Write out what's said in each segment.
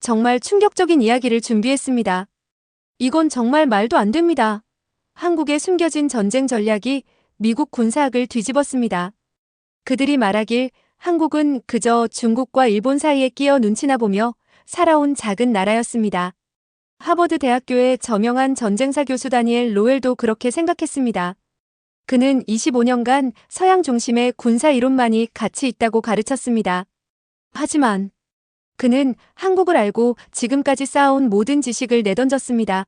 정말 충격적인 이야기를 준비했습니다. 이건 정말 말도 안 됩니다. 한국의 숨겨진 전쟁 전략이 미국 군사학을 뒤집었습니다. 그들이 말하길 한국은 그저 중국과 일본 사이에 끼어 눈치나 보며 살아온 작은 나라였습니다. 하버드 대학교의 저명한 전쟁사 교수 다니엘 로웰도 그렇게 생각했습니다. 그는 25년간 서양 중심의 군사 이론만이 가치 있다고 가르쳤습니다. 하지만 그는 한국을 알고 지금까지 쌓아온 모든 지식을 내던졌습니다.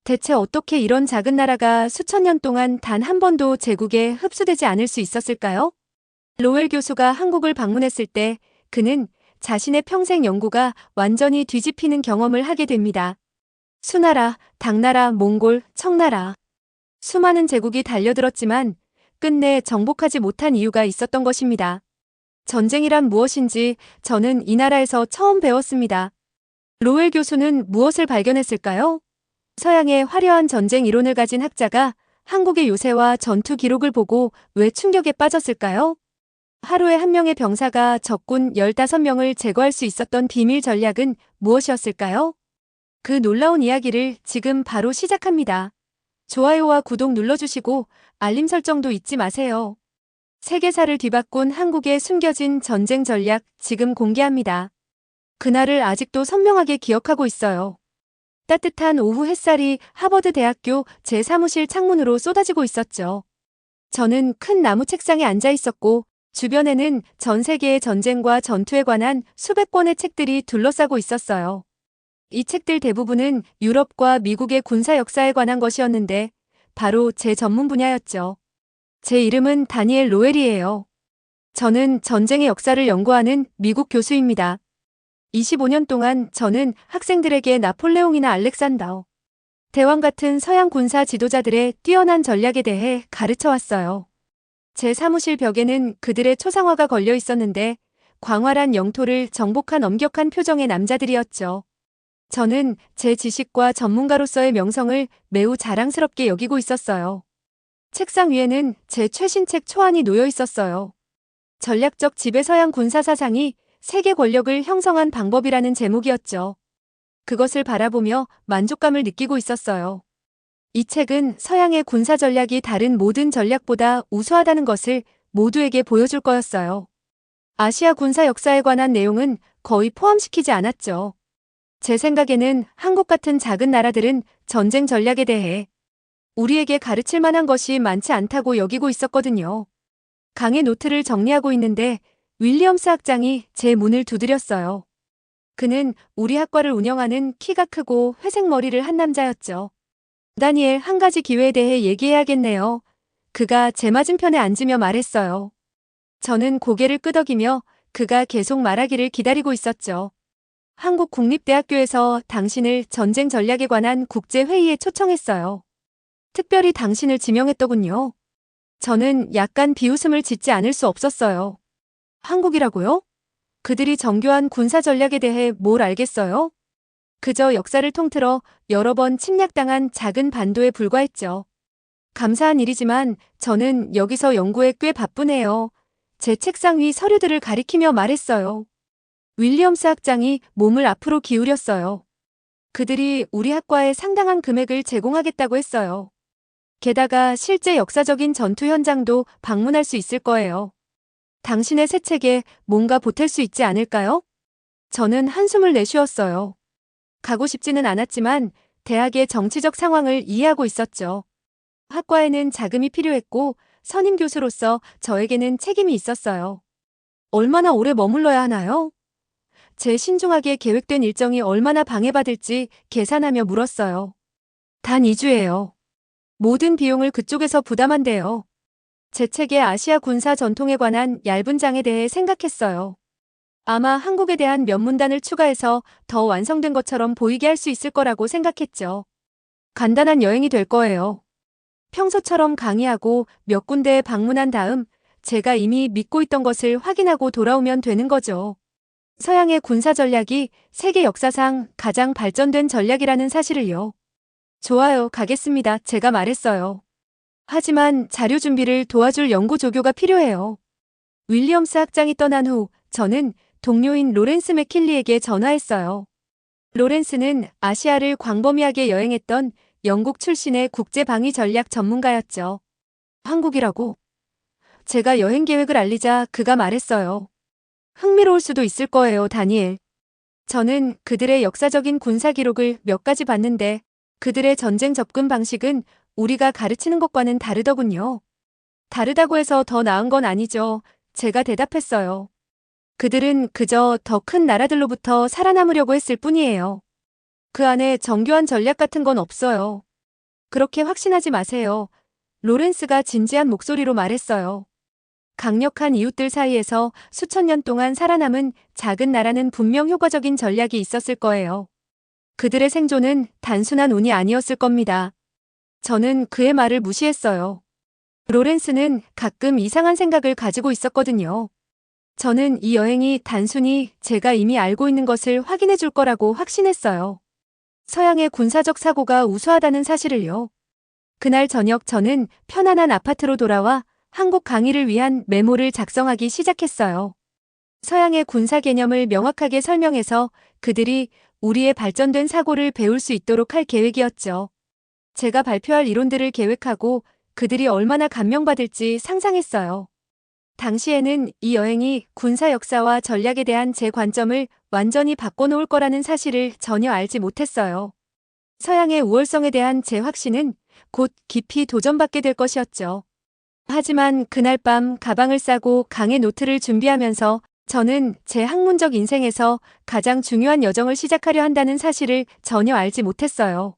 대체 어떻게 이런 작은 나라가 수천 년 동안 단 한 번도 제국에 흡수되지 않을 수 있었을까요? 로웰 교수가 한국을 방문했을 때 그는 자신의 평생 연구가 완전히 뒤집히는 경험을 하게 됩니다. 수나라, 당나라, 몽골, 청나라. 수많은 제국이 달려들었지만 끝내 정복하지 못한 이유가 있었던 것입니다. 전쟁이란 무엇인지 저는 이 나라에서 처음 배웠습니다. 로웰 교수는 무엇을 발견했을까요? 서양의 화려한 전쟁 이론을 가진 학자가 한국의 요새와 전투 기록을 보고 왜 충격에 빠졌을까요? 하루에 한 명의 병사가 적군 15명을 제거할 수 있었던 비밀 전략은 무엇이었을까요? 그 놀라운 이야기를 지금 바로 시작합니다. 좋아요와 구독 눌러주시고 알림 설정도 잊지 마세요. 세계사를 뒤바꾼 한국의 숨겨진 전쟁 전략 지금 공개합니다. 그날을 아직도 선명하게 기억하고 있어요. 따뜻한 오후 햇살이 하버드 대학교 제 사무실 창문으로 쏟아지고 있었죠. 저는 큰 나무 책상에 앉아 있었고 주변에는 전 세계의 전쟁과 전투에 관한 수백 권의 책들이 둘러싸고 있었어요. 이 책들 대부분은 유럽과 미국의 군사 역사에 관한 것이었는데 바로 제 전문 분야였죠. 제 이름은 다니엘 로웰이에요. 저는 전쟁의 역사를 연구하는 미국 교수입니다. 25년 동안 저는 학생들에게 나폴레옹이나 알렉산더, 대왕 같은 서양 군사 지도자들의 뛰어난 전략에 대해 가르쳐왔어요. 제 사무실 벽에는 그들의 초상화가 걸려 있었는데 광활한 영토를 정복한 엄격한 표정의 남자들이었죠. 저는 제 지식과 전문가로서의 명성을 매우 자랑스럽게 여기고 있었어요. 책상 위에는 제 최신 책 초안이 놓여 있었어요. 전략적 지배서양 군사 사상이 세계 권력을 형성한 방법이라는 제목이었죠. 그것을 바라보며 만족감을 느끼고 있었어요. 이 책은 서양의 군사 전략이 다른 모든 전략보다 우수하다는 것을 모두에게 보여줄 거였어요. 아시아 군사 역사에 관한 내용은 거의 포함시키지 않았죠. 제 생각에는 한국 같은 작은 나라들은 전쟁 전략에 대해 우리에게 가르칠 만한 것이 많지 않다고 여기고 있었거든요. 강의 노트를 정리하고 있는데 윌리엄스 학장이 제 문을 두드렸어요. 그는 우리 학과를 운영하는 키가 크고 회색 머리를 한 남자였죠. 다니엘, 한 가지 기회에 대해 얘기해야겠네요. 그가 제 맞은편에 앉으며 말했어요. 저는 고개를 끄덕이며 그가 계속 말하기를 기다리고 있었죠. 한국국립대학교에서 당신을 전쟁 전략에 관한 국제회의에 초청했어요. 특별히 당신을 지명했더군요. 저는 약간 비웃음을 짓지 않을 수 없었어요. 한국이라고요? 그들이 정교한 군사 전략에 대해 뭘 알겠어요? 그저 역사를 통틀어 여러 번 침략당한 작은 반도에 불과했죠. 감사한 일이지만 저는 여기서 연구에 꽤 바쁘네요. 제 책상 위 서류들을 가리키며 말했어요. 윌리엄스 학장이 몸을 앞으로 기울였어요. 그들이 우리 학과에 상당한 금액을 제공하겠다고 했어요. 게다가 실제 역사적인 전투 현장도 방문할 수 있을 거예요. 당신의 새 책에 뭔가 보탤 수 있지 않을까요? 저는 한숨을 내쉬었어요. 가고 싶지는 않았지만 대학의 정치적 상황을 이해하고 있었죠. 학과에는 자금이 필요했고 선임 교수로서 저에게는 책임이 있었어요. 얼마나 오래 머물러야 하나요? 제 신중하게 계획된 일정이 얼마나 방해받을지 계산하며 물었어요. 단 2주예요. 모든 비용을 그쪽에서 부담한대요. 제 책의 아시아 군사 전통에 관한 얇은 장에 대해 생각했어요. 아마 한국에 대한 몇 문단을 추가해서 더 완성된 것처럼 보이게 할 수 있을 거라고 생각했죠. 간단한 여행이 될 거예요. 평소처럼 강의하고 몇 군데에 방문한 다음 제가 이미 믿고 있던 것을 확인하고 돌아오면 되는 거죠. 서양의 군사 전략이 세계 역사상 가장 발전된 전략이라는 사실을요. 좋아요, 가겠습니다. 제가 말했어요. 하지만 자료 준비를 도와줄 연구 조교가 필요해요. 윌리엄스 학장이 떠난 후 저는 동료인 로렌스 맥킬리에게 전화했어요. 로렌스는 아시아를 광범위하게 여행했던 영국 출신의 국제방위 전략 전문가였죠. 한국이라고? 제가 여행 계획을 알리자 그가 말했어요. 흥미로울 수도 있을 거예요, 다니엘. 저는 그들의 역사적인 군사 기록을 몇 가지 봤는데 그들의 전쟁 접근 방식은 우리가 가르치는 것과는 다르더군요. 다르다고 해서 더 나은 건 아니죠. 제가 대답했어요. 그들은 그저 더 큰 나라들로부터 살아남으려고 했을 뿐이에요. 그 안에 정교한 전략 같은 건 없어요. 그렇게 확신하지 마세요. 로렌스가 진지한 목소리로 말했어요. 강력한 이웃들 사이에서 수천 년 동안 살아남은 작은 나라는 분명 효과적인 전략이 있었을 거예요. 그들의 생존은 단순한 운이 아니었을 겁니다. 저는 그의 말을 무시했어요. 로렌스는 가끔 이상한 생각을 가지고 있었거든요. 저는 이 여행이 단순히 제가 이미 알고 있는 것을 확인해 줄 거라고 확신했어요. 서양의 군사적 사고가 우수하다는 사실을요. 그날 저녁 저는 편안한 아파트로 돌아와 한국 강의를 위한 메모를 작성하기 시작했어요. 서양의 군사 개념을 명확하게 설명해서 그들이 우리의 발전된 사고를 배울 수 있도록 할 계획이었죠. 제가 발표할 이론들을 계획하고 그들이 얼마나 감명받을지 상상했어요. 당시에는 이 여행이 군사 역사와 전략에 대한 제 관점을 완전히 바꿔놓을 거라는 사실을 전혀 알지 못했어요. 서양의 우월성에 대한 제 확신은 곧 깊이 도전받게 될 것이었죠. 하지만 그날 밤 가방을 싸고 강의 노트를 준비하면서 저는 제 학문적 인생에서 가장 중요한 여정을 시작하려 한다는 사실을 전혀 알지 못했어요.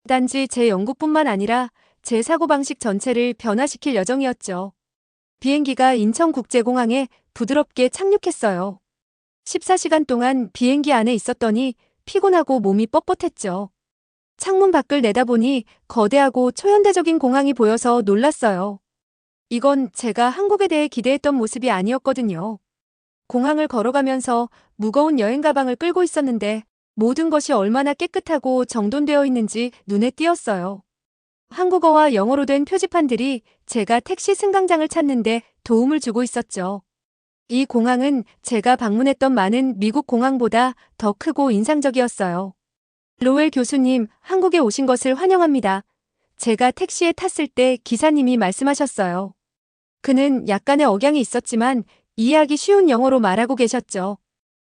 단지 제 연구뿐만 아니라 제 사고방식 전체를 변화시킬 여정이었죠. 비행기가 인천국제공항에 부드럽게 착륙했어요. 14시간 동안 비행기 안에 있었더니 피곤하고 몸이 뻣뻣했죠. 창문 밖을 내다보니 거대하고 초현대적인 공항이 보여서 놀랐어요. 이건 제가 한국에 대해 기대했던 모습이 아니었거든요. 공항을 걸어가면서 무거운 여행 가방을 끌고 있었는데 모든 것이 얼마나 깨끗하고 정돈되어 있는지 눈에 띄었어요. 한국어와 영어로 된 표지판들이 제가 택시 승강장을 찾는데 도움을 주고 있었죠. 이 공항은 제가 방문했던 많은 미국 공항보다 더 크고 인상적이었어요. 로웰 교수님, 한국에 오신 것을 환영합니다. 제가 택시에 탔을 때 기사님이 말씀하셨어요. 그는 약간의 억양이 있었지만 이해하기 쉬운 영어로 말하고 계셨죠.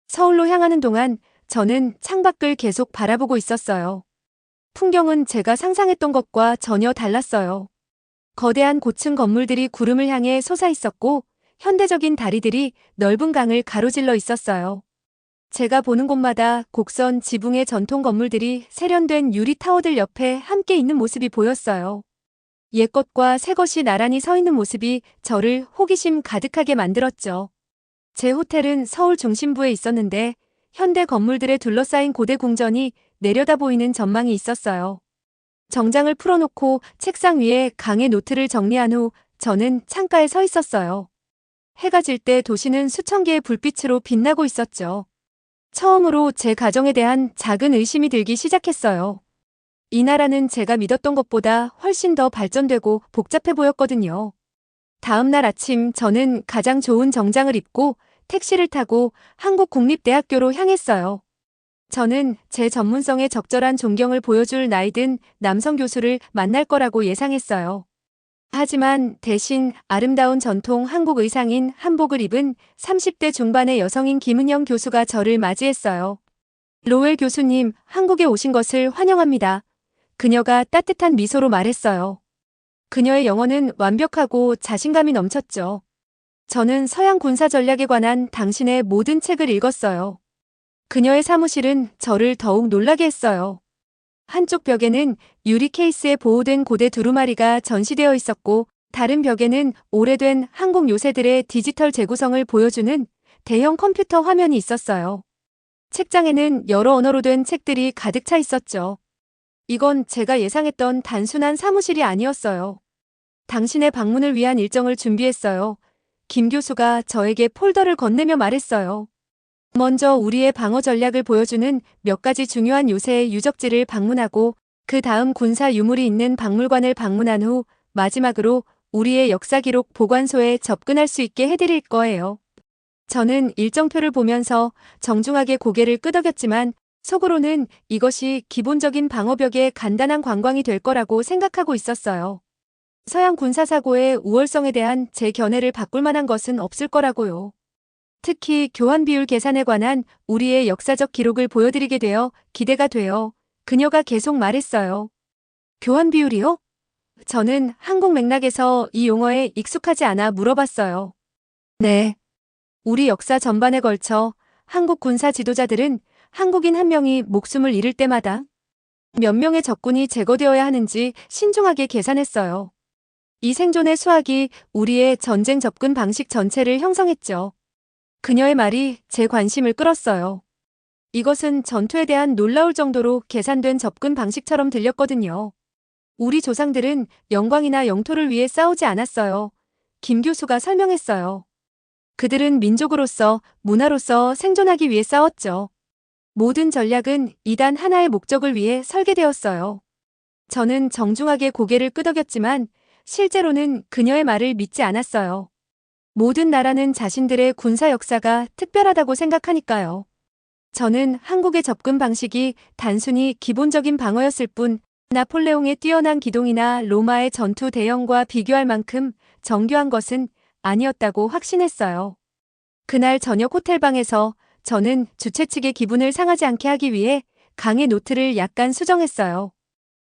서울로 향하는 동안 저는 창밖을 계속 바라보고 있었어요. 풍경은 제가 상상했던 것과 전혀 달랐어요. 거대한 고층 건물들이 구름을 향해 솟아 있었고 현대적인 다리들이 넓은 강을 가로질러 있었어요. 제가 보는 곳마다 곡선 지붕의 전통 건물들이 세련된 유리 타워들 옆에 함께 있는 모습이 보였어요. 옛것과 새것이 나란히 서 있는 모습이 저를 호기심 가득하게 만들었죠. 제 호텔은 서울 중심부에 있었는데 현대 건물들에 둘러싸인 고대 궁전이 내려다 보이는 전망이 있었어요. 정장을 풀어놓고 책상 위에 강의 노트를 정리한 후 저는 창가에 서 있었어요. 해가 질 때 도시는 수천 개의 불빛으로 빛나고 있었죠. 처음으로 제 가정에 대한 작은 의심이 들기 시작했어요. 이 나라는 제가 믿었던 것보다 훨씬 더 발전되고 복잡해 보였거든요. 다음 날 아침 저는 가장 좋은 정장을 입고 택시를 타고 한국국립대학교로 향했어요. 저는 제 전문성에 적절한 존경을 보여줄 나이든 남성 교수를 만날 거라고 예상했어요. 하지만 대신 아름다운 전통 한국 의상인 한복을 입은 30대 중반의 여성인 김은영 교수가 저를 맞이했어요. 로웰 교수님, 한국에 오신 것을 환영합니다. 그녀가 따뜻한 미소로 말했어요. 그녀의 영어는 완벽하고 자신감이 넘쳤죠. 저는 서양 군사 전략에 관한 당신의 모든 책을 읽었어요. 그녀의 사무실은 저를 더욱 놀라게 했어요. 한쪽 벽에는 유리 케이스에 보호된 고대 두루마리가 전시되어 있었고 다른 벽에는 오래된 한국 요새들의 디지털 재구성을 보여주는 대형 컴퓨터 화면이 있었어요. 책장에는 여러 언어로 된 책들이 가득 차 있었죠. 이건 제가 예상했던 단순한 사무실이 아니었어요. 당신의 방문을 위한 일정을 준비했어요. 김 교수가 저에게 폴더를 건네며 말했어요. 먼저 우리의 방어 전략을 보여주는 몇 가지 중요한 요새의 유적지를 방문하고 그 다음 군사 유물이 있는 박물관을 방문한 후 마지막으로 우리의 역사 기록 보관소에 접근할 수 있게 해드릴 거예요. 저는 일정표를 보면서 정중하게 고개를 끄덕였지만 속으로는 이것이 기본적인 방어벽의 간단한 관광이 될 거라고 생각하고 있었어요. 서양 군사사고의 우월성에 대한 제 견해를 바꿀 만한 것은 없을 거라고요. 특히 교환 비율 계산에 관한 우리의 역사적 기록을 보여드리게 되어 기대가 돼요. 그녀가 계속 말했어요. 교환 비율이요? 저는 한국 맥락에서 이 용어에 익숙하지 않아 물어봤어요. 네. 우리 역사 전반에 걸쳐 한국 군사 지도자들은 한국인 한 명이 목숨을 잃을 때마다 몇 명의 적군이 제거되어야 하는지 신중하게 계산했어요. 이 생존의 수학이 우리의 전쟁 접근 방식 전체를 형성했죠. 그녀의 말이 제 관심을 끌었어요. 이것은 전투에 대한 놀라울 정도로 계산된 접근 방식처럼 들렸거든요. 우리 조상들은 영광이나 영토를 위해 싸우지 않았어요. 김 교수가 설명했어요. 그들은 민족으로서, 문화로서 생존하기 위해 싸웠죠. 모든 전략은 이단 하나의 목적을 위해 설계되었어요. 저는 정중하게 고개를 끄덕였지만 실제로는 그녀의 말을 믿지 않았어요. 모든 나라는 자신들의 군사 역사가 특별하다고 생각하니까요. 저는 한국의 접근 방식이 단순히 기본적인 방어였을 뿐 나폴레옹의 뛰어난 기동이나 로마의 전투 대형과 비교할 만큼 정교한 것은 아니었다고 확신했어요. 그날 저녁 호텔방에서 저는 주최 측의 기분을 상하지 않게 하기 위해 강의 노트를 약간 수정했어요.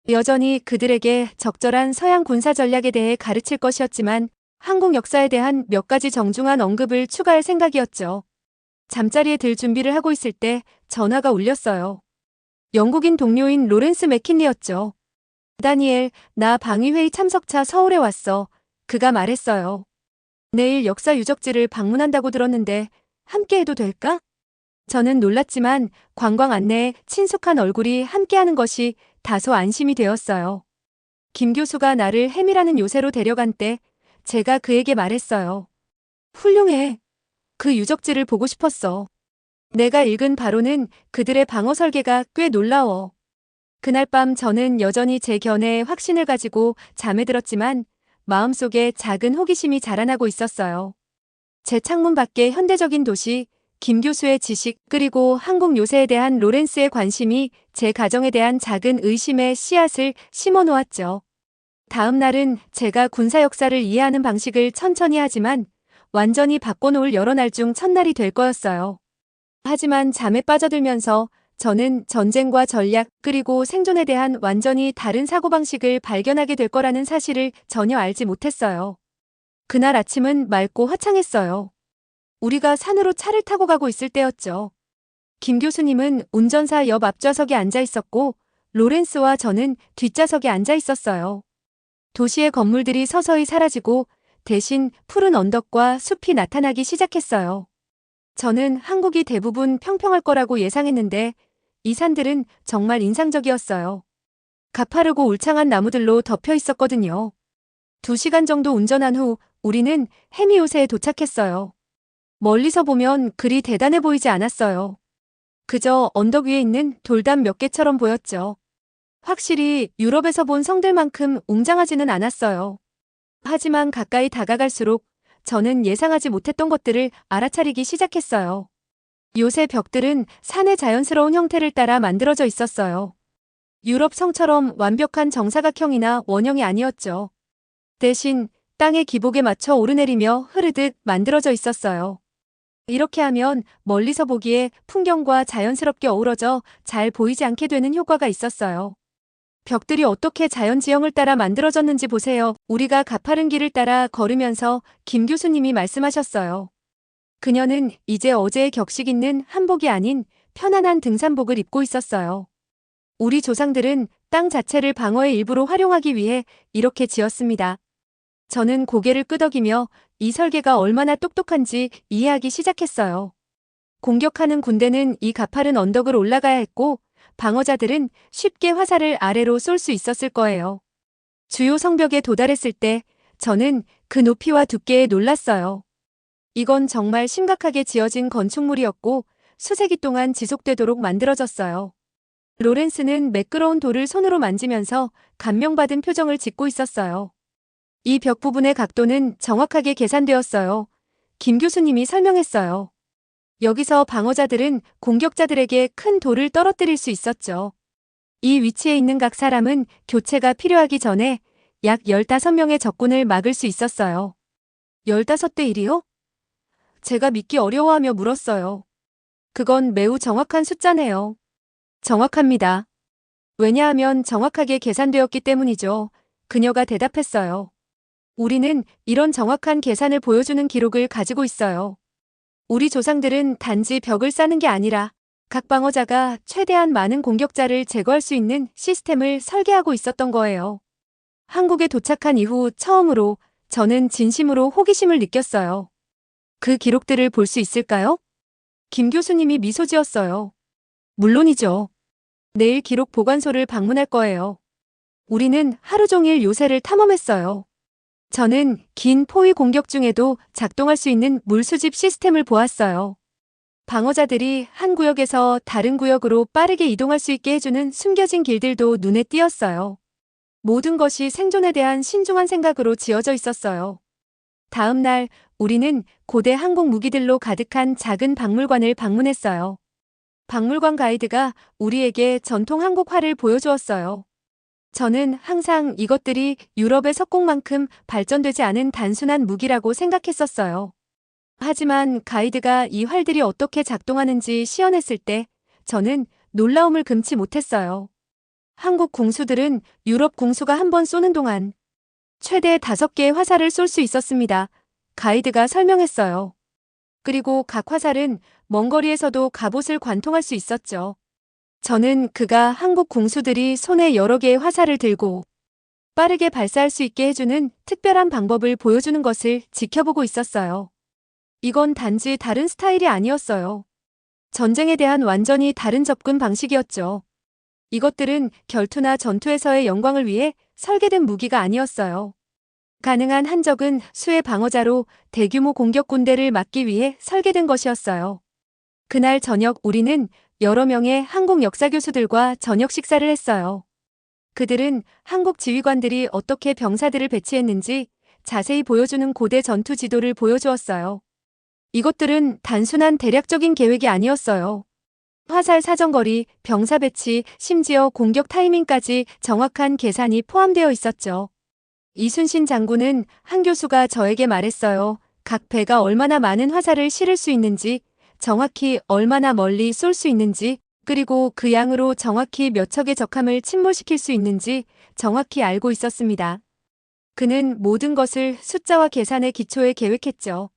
여전히 그들에게 적절한 서양 군사 전략에 대해 가르칠 것이었지만 한국 역사에 대한 몇 가지 정중한 언급을 추가할 생각이었죠. 잠자리에 들 준비를 하고 있을 때 전화가 울렸어요. 영국인 동료인 로렌스 맥킨리였죠. 다니엘, 나 방위회의 참석차 서울에 왔어. 그가 말했어요. 내일 역사 유적지를 방문한다고 들었는데 함께 해도 될까? 저는 놀랐지만 관광 안내에 친숙한 얼굴이 함께하는 것이 다소 안심이 되었어요. 김 교수가 나를 햄이라는 요새로 데려간 때 제가 그에게 말했어요. 훌륭해. 그 유적지를 보고 싶었어. 내가 읽은 바로는 그들의 방어 설계가 꽤 놀라워. 그날 밤 저는 여전히 제 견해에 확신을 가지고 잠에 들었지만 마음속에 작은 호기심이 자라나고 있었어요. 제 창문 밖의 현대적인 도시, 김 교수의 지식, 그리고 한국 요새에 대한 로렌스의 관심이 제 가정에 대한 작은 의심의 씨앗을 심어 놓았죠. 다음 날은 제가 군사 역사를 이해하는 방식을 천천히 하지만 완전히 바꿔놓을 여러 날 중 첫날이 될 거였어요. 하지만 잠에 빠져들면서 저는 전쟁과 전략 그리고 생존에 대한 완전히 다른 사고방식을 발견하게 될 거라는 사실을 전혀 알지 못했어요. 그날 아침은 맑고 화창했어요. 우리가 산으로 차를 타고 가고 있을 때였죠. 김 교수님은 운전사 옆 앞좌석에 앉아 있었고 로렌스와 저는 뒷좌석에 앉아 있었어요. 도시의 건물들이 서서히 사라지고 대신 푸른 언덕과 숲이 나타나기 시작했어요. 저는 한국이 대부분 평평할 거라고 예상했는데 이 산들은 정말 인상적이었어요. 가파르고 울창한 나무들로 덮여 있었거든요. 2시간 정도 운전한 후 우리는 해미요새에 도착했어요. 멀리서 보면 그리 대단해 보이지 않았어요. 그저 언덕 위에 있는 돌담 몇 개처럼 보였죠. 확실히 유럽에서 본 성들만큼 웅장하지는 않았어요. 하지만 가까이 다가갈수록 저는 예상하지 못했던 것들을 알아차리기 시작했어요. 요새 벽들은 산의 자연스러운 형태를 따라 만들어져 있었어요. 유럽 성처럼 완벽한 정사각형이나 원형이 아니었죠. 대신 땅의 기복에 맞춰 오르내리며 흐르듯 만들어져 있었어요. 이렇게 하면 멀리서 보기에 풍경과 자연스럽게 어우러져 잘 보이지 않게 되는 효과가 있었어요. 벽들이 어떻게 자연 지형을 따라 만들어졌는지 보세요. 우리가 가파른 길을 따라 걸으면서 김 교수님이 말씀하셨어요. 그녀는 이제 어제의 격식 있는 한복이 아닌 편안한 등산복을 입고 있었어요. 우리 조상들은 땅 자체를 방어의 일부로 활용하기 위해 이렇게 지었습니다. 저는 고개를 끄덕이며 이 설계가 얼마나 똑똑한지 이해하기 시작했어요. 공격하는 군대는 이 가파른 언덕을 올라가야 했고 방어자들은 쉽게 화살을 아래로 쏠 수 있었을 거예요. 주요 성벽에 도달했을 때 저는 그 높이와 두께에 놀랐어요. 이건 정말 심각하게 지어진 건축물이었고 수세기 동안 지속되도록 만들어졌어요. 로렌스는 매끄러운 돌을 손으로 만지면서 감명받은 표정을 짓고 있었어요. 이 벽 부분의 각도는 정확하게 계산되었어요. 김 교수님이 설명했어요. 여기서 방어자들은 공격자들에게 큰 돌을 떨어뜨릴 수 있었죠. 이 위치에 있는 각 사람은 교체가 필요하기 전에 약 15명의 적군을 막을 수 있었어요. 15대 1이요? 제가 믿기 어려워하며 물었어요. 그건 매우 정확한 숫자네요. 정확합니다. 왜냐하면 정확하게 계산되었기 때문이죠. 그녀가 대답했어요. 우리는 이런 정확한 계산을 보여주는 기록을 가지고 있어요. 우리 조상들은 단지 벽을 쌓는 게 아니라 각 방어자가 최대한 많은 공격자를 제거할 수 있는 시스템을 설계하고 있었던 거예요. 한국에 도착한 이후 처음으로 저는 진심으로 호기심을 느꼈어요. 그 기록들을 볼 수 있을까요? 김 교수님이 미소 지었어요. 물론이죠. 내일 기록 보관소를 방문할 거예요. 우리는 하루 종일 요새를 탐험했어요. 저는 긴 포위 공격 중에도 작동할 수 있는 물수집 시스템을 보았어요. 방어자들이 한 구역에서 다른 구역으로 빠르게 이동할 수 있게 해주는 숨겨진 길들도 눈에 띄었어요. 모든 것이 생존에 대한 신중한 생각으로 지어져 있었어요. 다음 날 우리는 고대 한국 무기들로 가득한 작은 박물관을 방문했어요. 박물관 가이드가 우리에게 전통 한국 활을 보여주었어요. 저는 항상 이것들이 유럽의 석공만큼 발전되지 않은 단순한 무기라고 생각했었어요. 하지만 가이드가 이 활들이 어떻게 작동하는지 시연했을 때 저는 놀라움을 금치 못했어요. 한국 궁수들은 유럽 궁수가 한 번 쏘는 동안 최대 5개의 화살을 쏠 수 있었습니다. 가이드가 설명했어요. 그리고 각 화살은 먼 거리에서도 갑옷을 관통할 수 있었죠. 저는 그가 한국 궁수들이 손에 여러 개의 화살을 들고 빠르게 발사할 수 있게 해주는 특별한 방법을 보여주는 것을 지켜보고 있었어요. 이건 단지 다른 스타일이 아니었어요. 전쟁에 대한 완전히 다른 접근 방식이었죠. 이것들은 결투나 전투에서의 영광을 위해 설계된 무기가 아니었어요. 가능한 한적은 수의 방어자로 대규모 공격 군대를 막기 위해 설계된 것이었어요. 그날 저녁 우리는 여러 명의 한국 역사 교수들과 저녁 식사를 했어요. 그들은 한국 지휘관들이 어떻게 병사들을 배치했는지 자세히 보여주는 고대 전투 지도를 보여주었어요. 이것들은 단순한 대략적인 계획이 아니었어요. 화살 사정거리, 병사 배치, 심지어 공격 타이밍까지 정확한 계산이 포함되어 있었죠. 이순신 장군은 한 교수가 저에게 말했어요. 각 배가 얼마나 많은 화살을 실을 수 있는지, 정확히 얼마나 멀리 쏠 수 있는지, 그리고 그 양으로 정확히 몇 척의 적함을 침몰시킬 수 있는지 정확히 알고 있었습니다. 그는 모든 것을 숫자와 계산의 기초에 계획했죠.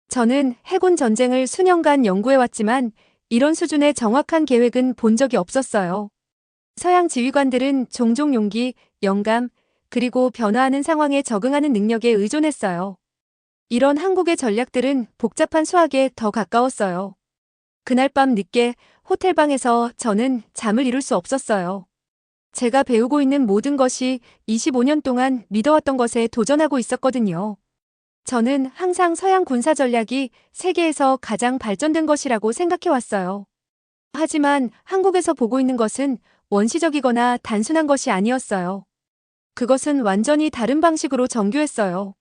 저는 해군 전쟁을 수년간 연구해왔지만 이런 수준의 정확한 계획은 본 적이 없었어요. 서양 지휘관들은 종종 용기, 영감, 그리고 변화하는 상황에 적응하는 능력에 의존했어요. 이런 한국의 전략들은 복잡한 수학에 더 가까웠어요. 그날 밤 늦게 호텔방에서 저는 잠을 이룰 수 없었어요. 제가 배우고 있는 모든 것이 25년 동안 믿어왔던 것에 도전하고 있었거든요. 저는 항상 서양 군사 전략이 세계에서 가장 발전된 것이라고 생각해왔어요. 하지만 한국에서 보고 있는 것은 원시적이거나 단순한 것이 아니었어요. 그것은 완전히 다른 방식으로 정교했어요.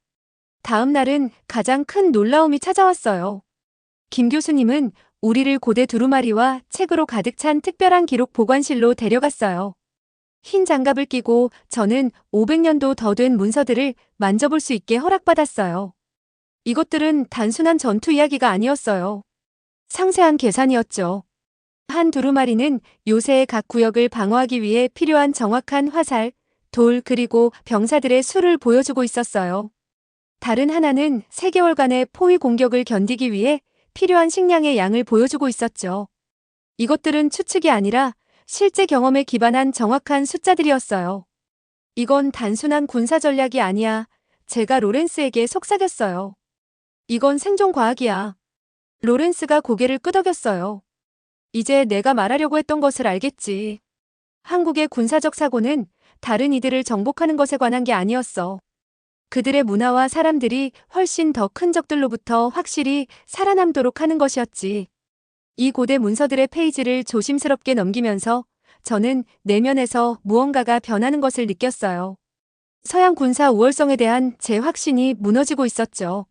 다음 날은 가장 큰 놀라움이 찾아왔어요. 김 교수님은 우리를 고대 두루마리와 책으로 가득 찬 특별한 기록 보관실로 데려갔어요. 흰 장갑을 끼고 저는 500년도 더 된 문서들을 만져볼 수 있게 허락받았어요. 이것들은 단순한 전투 이야기가 아니었어요. 상세한 계산이었죠. 한 두루마리는 요새의 각 구역을 방어하기 위해 필요한 정확한 화살, 돌 그리고 병사들의 수를 보여주고 있었어요. 다른 하나는 3개월간의 포위 공격을 견디기 위해 필요한 식량의 양을 보여주고 있었죠. 이것들은 추측이 아니라 실제 경험에 기반한 정확한 숫자들이었어요. 이건 단순한 군사 전략이 아니야. 제가 로렌스에게 속삭였어요. 이건 생존과학이야. 로렌스가 고개를 끄덕였어요. 이제 내가 말하려고 했던 것을 알겠지. 한국의 군사적 사고는 다른 이들을 정복하는 것에 관한 게 아니었어. 그들의 문화와 사람들이 훨씬 더 큰 적들로부터 확실히 살아남도록 하는 것이었지. 이 고대 문서들의 페이지를 조심스럽게 넘기면서 저는 내면에서 무언가가 변하는 것을 느꼈어요. 서양 군사 우월성에 대한 제 확신이 무너지고 있었죠.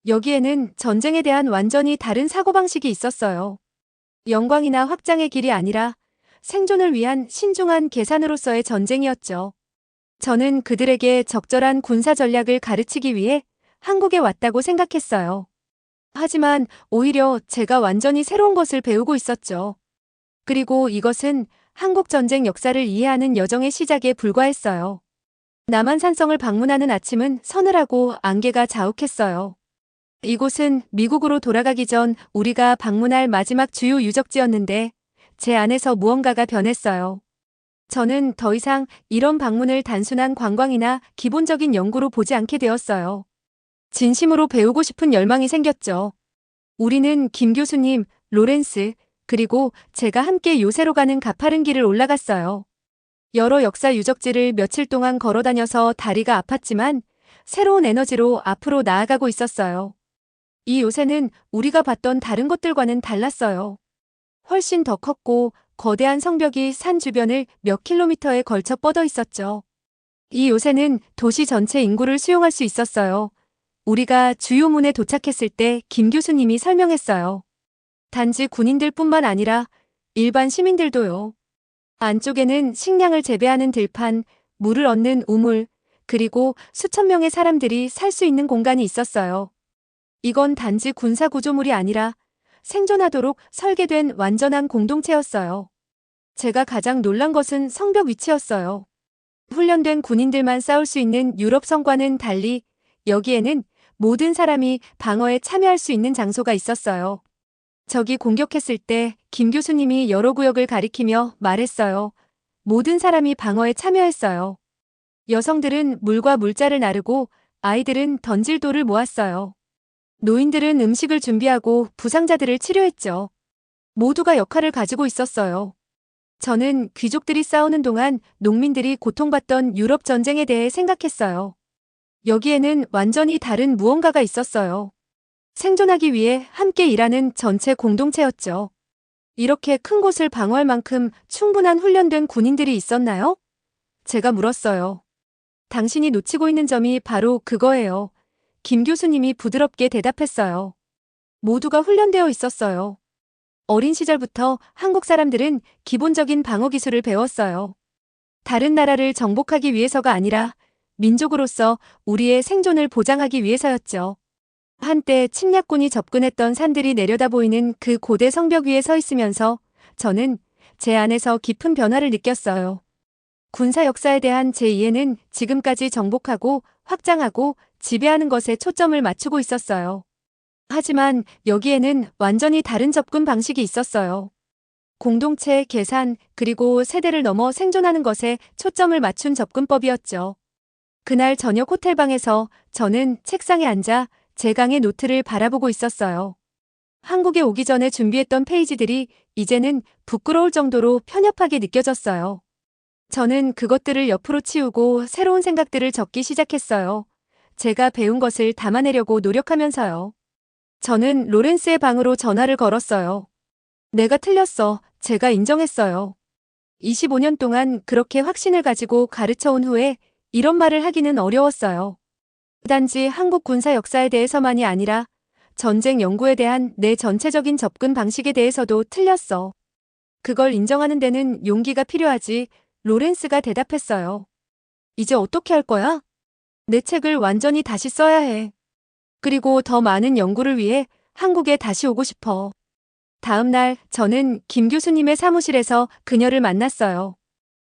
여기에는 전쟁에 대한 완전히 다른 사고방식이 있었어요. 영광이나 확장의 길이 아니라 생존을 위한 신중한 계산으로서의 전쟁이었죠. 저는 그들에게 적절한 군사 전략을 가르치기 위해 한국에 왔다고 생각했어요. 하지만 오히려 제가 완전히 새로운 것을 배우고 있었죠. 그리고 이것은 한국 전쟁 역사를 이해하는 여정의 시작에 불과했어요. 남한산성을 방문하는 아침은 서늘하고 안개가 자욱했어요. 이곳은 미국으로 돌아가기 전 우리가 방문할 마지막 주요 유적지였는데 제 안에서 무언가가 변했어요. 저는 더 이상 이런 방문을 단순한 관광이나 기본적인 연구로 보지 않게 되었어요. 진심으로 배우고 싶은 열망이 생겼죠. 우리는 김 교수님, 로렌스, 그리고 제가 함께 요새로 가는 가파른 길을 올라갔어요. 여러 역사 유적지를 며칠 동안 걸어 다녀서 다리가 아팠지만 새로운 에너지로 앞으로 나아가고 있었어요. 이 요새는 우리가 봤던 다른 곳들과는 달랐어요. 훨씬 더 컸고 거대한 성벽이 산 주변을 몇 킬로미터에 걸쳐 뻗어 있었죠. 이 요새는 도시 전체 인구를 수용할 수 있었어요. 우리가 주요문에 도착했을 때 김 교수님이 설명했어요. 단지 군인들뿐만 아니라 일반 시민들도요. 안쪽에는 식량을 재배하는 들판, 물을 얻는 우물, 그리고 수천 명의 사람들이 살 수 있는 공간이 있었어요. 이건 단지 군사 구조물이 아니라 생존하도록 설계된 완전한 공동체였어요. 제가 가장 놀란 것은 성벽 위치였어요. 훈련된 군인들만 싸울 수 있는 유럽 성과는 달리 여기에는 모든 사람이 방어에 참여할 수 있는 장소가 있었어요. 적이 공격했을 때 김 교수님이 여러 구역을 가리키며 말했어요. 모든 사람이 방어에 참여했어요. 여성들은 물과 물자를 나르고 아이들은 던질 돌을 모았어요. 노인들은 음식을 준비하고 부상자들을 치료했죠. 모두가 역할을 가지고 있었어요. 저는 귀족들이 싸우는 동안 농민들이 고통받던 유럽 전쟁에 대해 생각했어요. 여기에는 완전히 다른 무언가가 있었어요. 생존하기 위해 함께 일하는 전체 공동체였죠. 이렇게 큰 곳을 방어할 만큼 충분한 훈련된 군인들이 있었나요? 제가 물었어요. 당신이 놓치고 있는 점이 바로 그거예요. 김 교수님이 부드럽게 대답했어요. 모두가 훈련되어 있었어요. 어린 시절부터 한국 사람들은 기본적인 방어 기술을 배웠어요. 다른 나라를 정복하기 위해서가 아니라 민족으로서 우리의 생존을 보장하기 위해서였죠. 한때 침략군이 접근했던 산들이 내려다 보이는 그 고대 성벽 위에 서 있으면서 저는 제 안에서 깊은 변화를 느꼈어요. 군사 역사에 대한 제 이해는 지금까지 정복하고 확장하고 지배하는 것에 초점을 맞추고 있었어요. 하지만 여기에는 완전히 다른 접근 방식이 있었어요. 공동체, 계산, 그리고 세대를 넘어 생존하는 것에 초점을 맞춘 접근법이었죠. 그날 저녁 호텔방에서 저는 책상에 앉아 제 강의 노트를 바라보고 있었어요. 한국에 오기 전에 준비했던 페이지들이 이제는 부끄러울 정도로 편협하게 느껴졌어요. 저는 그것들을 옆으로 치우고 새로운 생각들을 적기 시작했어요. 제가 배운 것을 담아내려고 노력하면서요. 저는 로렌스의 방으로 전화를 걸었어요. 내가 틀렸어. 제가 인정했어요. 25년 동안 그렇게 확신을 가지고 가르쳐온 후에 이런 말을 하기는 어려웠어요. 단지 한국 군사 역사에 대해서만이 아니라 전쟁 연구에 대한 내 전체적인 접근 방식에 대해서도 틀렸어. 그걸 인정하는 데는 용기가 필요하지. 로렌스가 대답했어요. 이제 어떻게 할 거야? 내 책을 완전히 다시 써야 해. 그리고 더 많은 연구를 위해 한국에 다시 오고 싶어. 다음 날 저는 김 교수님의 사무실에서 그녀를 만났어요.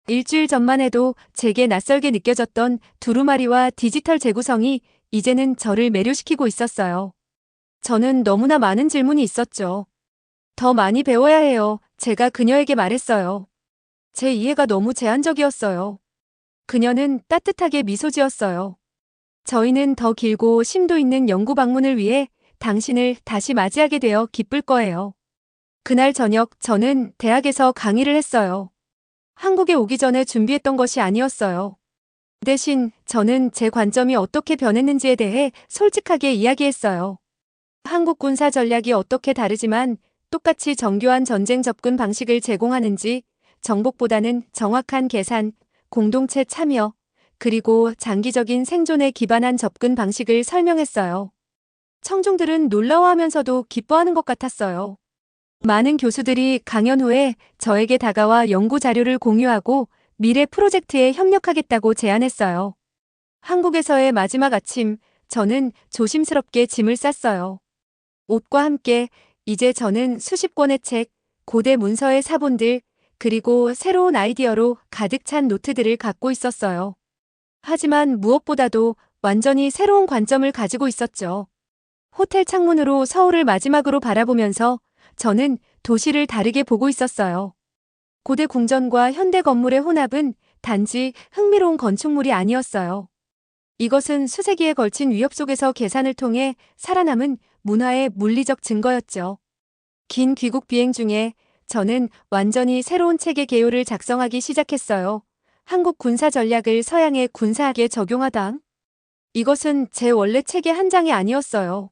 일주일 전만 해도 제게 낯설게 느껴졌던 두루마리와 디지털 재구성이 이제는 저를 매료시키고 있었어요. 저는 너무나 많은 질문이 있었죠. 더 많이 배워야 해요. 제가 그녀에게 말했어요. 제 이해가 너무 제한적이었어요. 그녀는 따뜻하게 미소 지었어요. 저희는 더 길고 심도 있는 연구 방문을 위해 당신을 다시 맞이하게 되어 기쁠 거예요. 그날 저녁 저는 대학에서 강의를 했어요. 한국에 오기 전에 준비했던 것이 아니었어요. 대신 저는 제 관점이 어떻게 변했는지에 대해 솔직하게 이야기했어요. 한국 군사 전략이 어떻게 다르지만 똑같이 정교한 전쟁 접근 방식을 제공하는지, 정복보다는 정확한 계산, 공동체 참여, 그리고 장기적인 생존에 기반한 접근 방식을 설명했어요. 청중들은 놀라워하면서도 기뻐하는 것 같았어요. 많은 교수들이 강연 후에 저에게 다가와 연구 자료를 공유하고 미래 프로젝트에 협력하겠다고 제안했어요. 한국에서의 마지막 아침, 저는 조심스럽게 짐을 쌌어요. 옷과 함께 이제 저는 수십 권의 책, 고대 문서의 사본들, 그리고 새로운 아이디어로 가득 찬 노트들을 갖고 있었어요. 하지만 무엇보다도 완전히 새로운 관점을 가지고 있었죠. 호텔 창문으로 서울을 마지막으로 바라보면서 저는 도시를 다르게 보고 있었어요. 고대 궁전과 현대 건물의 혼합은 단지 흥미로운 건축물이 아니었어요. 이것은 수세기에 걸친 위협 속에서 계산을 통해 살아남은 문화의 물리적 증거였죠. 긴 귀국 비행 중에 저는 완전히 새로운 체계 개요를 작성하기 시작했어요. 한국 군사 전략을 서양의 군사학에 적용하다. 이것은 제 원래 책의 한 장이 아니었어요.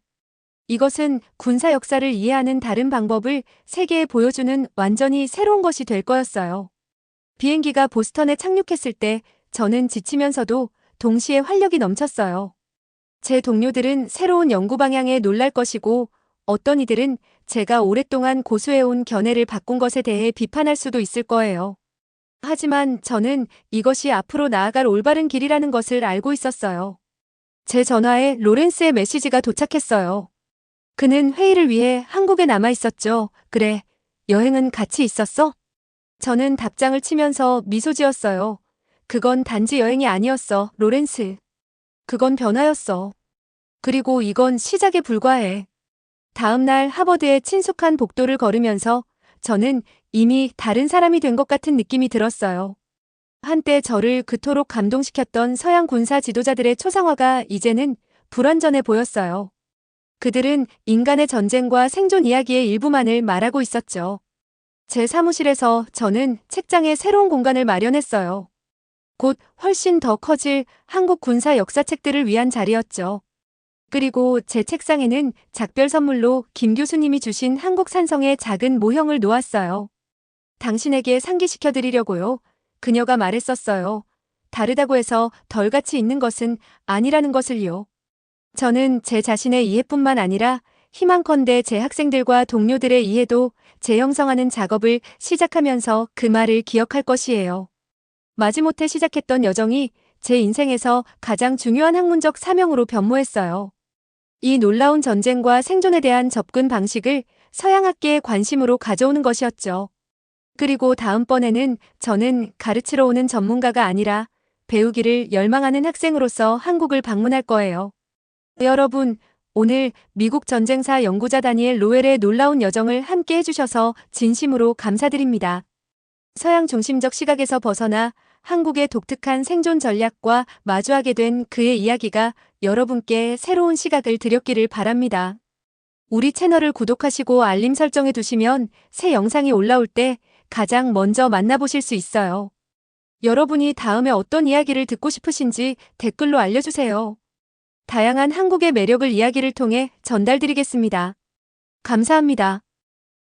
이것은 군사 역사를 이해하는 다른 방법을 세계에 보여주는 완전히 새로운 것이 될 거였어요. 비행기가 보스턴에 착륙했을 때 저는 지치면서도 동시에 활력이 넘쳤어요. 제 동료들은 새로운 연구 방향에 놀랄 것이고 어떤 이들은 제가 오랫동안 고수해온 견해를 바꾼 것에 대해 비판할 수도 있을 거예요. 하지만 저는 이것이 앞으로 나아갈 올바른 길이라는 것을 알고 있었어요. 제 전화에 로렌스의 메시지가 도착했어요. 그는 회의를 위해 한국에 남아 있었죠. 그래, 여행은 같이 있었어? 저는 답장을 치면서 미소 지었어요. 그건 단지 여행이 아니었어, 로렌스. 그건 변화였어. 그리고 이건 시작에 불과해. 다음 날 하버드의 친숙한 복도를 걸으면서 저는 이미 다른 사람이 된 것 같은 느낌이 들었어요. 한때 저를 그토록 감동시켰던 서양 군사 지도자들의 초상화가 이제는 불완전해 보였어요. 그들은 인간의 전쟁과 생존 이야기의 일부만을 말하고 있었죠. 제 사무실에서 저는 책장에 새로운 공간을 마련했어요. 곧 훨씬 더 커질 한국 군사 역사책들을 위한 자리였죠. 그리고 제 책상에는 작별 선물로 김 교수님이 주신 한국 산성의 작은 모형을 놓았어요. 당신에게 상기시켜드리려고요. 그녀가 말했었어요. 다르다고 해서 덜 가치 있는 것은 아니라는 것을요. 저는 제 자신의 이해뿐만 아니라 희망컨대 제 학생들과 동료들의 이해도 재형성하는 작업을 시작하면서 그 말을 기억할 것이에요. 마지못해 시작했던 여정이 제 인생에서 가장 중요한 학문적 사명으로 변모했어요. 이 놀라운 전쟁과 생존에 대한 접근 방식을 서양학계의 관심으로 가져오는 것이었죠. 그리고 다음번에는 저는 가르치러 오는 전문가가 아니라 배우기를 열망하는 학생으로서 한국을 방문할 거예요. 여러분, 오늘 미국 전쟁사 연구자 다니엘 로웰의 놀라운 여정을 함께 해주셔서 진심으로 감사드립니다. 서양 중심적 시각에서 벗어나 한국의 독특한 생존 전략과 마주하게 된 그의 이야기가 여러분께 새로운 시각을 드렸기를 바랍니다. 우리 채널을 구독하시고 알림 설정해 두시면 새 영상이 올라올 때 가장 먼저 만나보실 수 있어요. 여러분이 다음에 어떤 이야기를 듣고 싶으신지 댓글로 알려주세요. 다양한 한국의 매력을 이야기를 통해 전달드리겠습니다. 감사합니다.